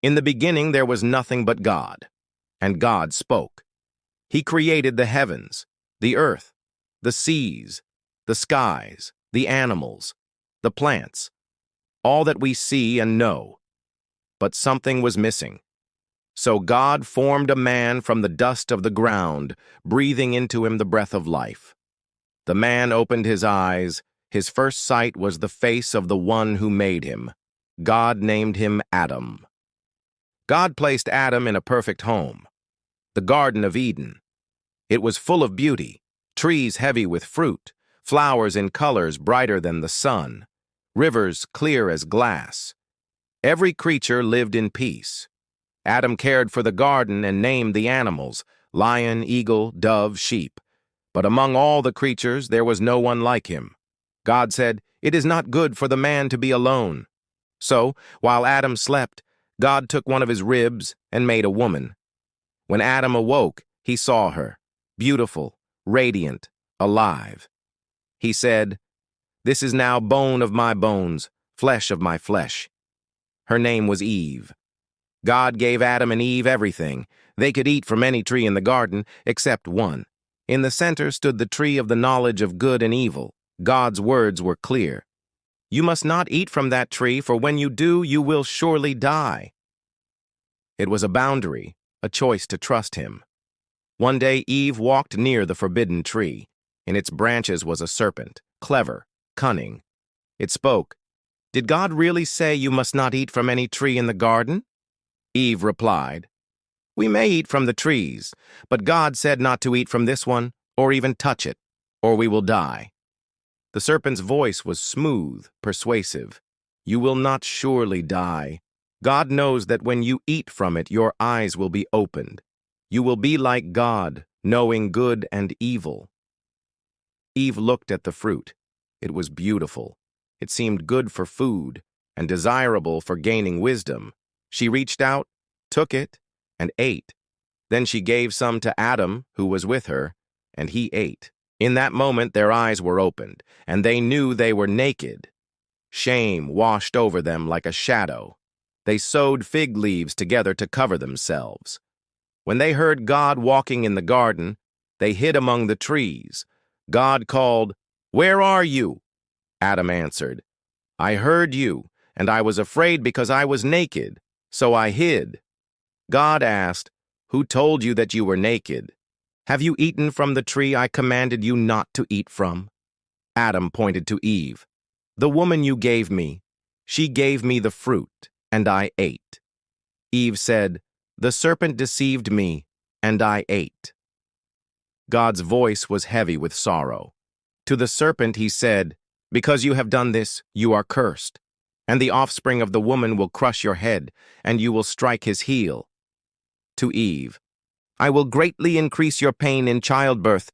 In the beginning there was nothing but God, and God spoke. He created the heavens, the earth, the seas, the skies, the animals, the plants, all that we see and know. But something was missing. So God formed a man from the dust of the ground, breathing into him the breath of life. The man opened his eyes. His first sight was the face of the one who made him. God named him Adam. God placed Adam in a perfect home, the Garden of Eden. It was full of beauty, trees heavy with fruit, flowers in colors brighter than the sun, rivers clear as glass. Every creature lived in peace. Adam cared for the garden and named the animals, lion, eagle, dove, sheep. But among all the creatures there was no one like him. God said, "It is not good for the man to be alone." So, while Adam slept, God took one of his ribs and made a woman. When Adam awoke, he saw her, beautiful, radiant, alive. He said, "This is now bone of my bones, flesh of my flesh." Her name was Eve. God gave Adam and Eve everything. They could eat from any tree in the garden, except one. In the center stood the tree of the knowledge of good and evil. God's words were clear. "You must not eat from that tree, for when you do, you will surely die." It was a boundary, a choice to trust him. One day Eve walked near the forbidden tree. In its branches was a serpent, clever, cunning. It spoke, "Did God really say you must not eat from any tree in the garden?" Eve replied, "We may eat from the trees, but God said not to eat from this one, or even touch it, or we will die." The serpent's voice was smooth, persuasive. "You will not surely die. God knows that when you eat from it, your eyes will be opened. You will be like God, knowing good and evil." Eve looked at the fruit. It was beautiful. It seemed good for food and desirable for gaining wisdom. She reached out, took it, and ate. Then she gave some to Adam, who was with her, and he ate. In that moment their eyes were opened, and they knew they were naked. Shame washed over them like a shadow. They sewed fig leaves together to cover themselves. When they heard God walking in the garden, they hid among the trees. God called, "Where are you?" Adam answered, "I heard you, and I was afraid because I was naked, so I hid." God asked, "Who told you that you were naked? Have you eaten from the tree I commanded you not to eat from?" Adam pointed to Eve. "The woman you gave me, she gave me the fruit, and I ate." Eve said, "The serpent deceived me, and I ate." God's voice was heavy with sorrow. To the serpent he said, "Because you have done this, you are cursed, and the offspring of the woman will crush your head, and you will strike his heel." To Eve, "I will greatly increase your pain in childbirth,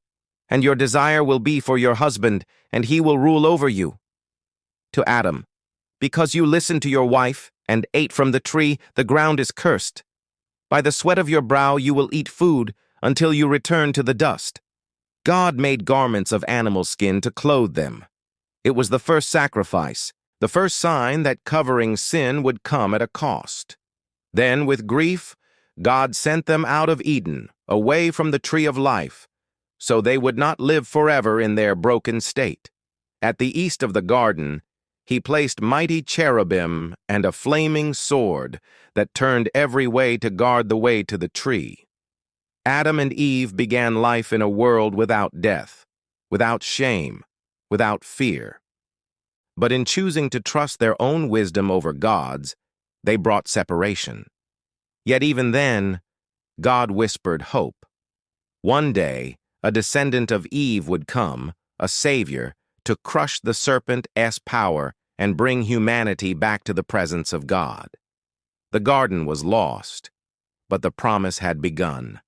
and your desire will be for your husband, and he will rule over you." To Adam, "Because you listened to your wife and ate from the tree, the ground is cursed. By the sweat of your brow you will eat food until you return to the dust." God made garments of animal skin to clothe them. It was the first sacrifice, the first sign that covering sin would come at a cost. Then, with grief, God sent them out of Eden, away from the tree of life, so they would not live forever in their broken state. At the east of the garden, he placed mighty cherubim and a flaming sword that turned every way to guard the way to the tree. Adam and Eve began life in a world without death, without shame, without fear. But in choosing to trust their own wisdom over God's, they brought separation. Yet even then, God whispered hope. One day, a descendant of Eve would come, a savior, to crush the serpent's power and bring humanity back to the presence of God. The garden was lost, but the promise had begun.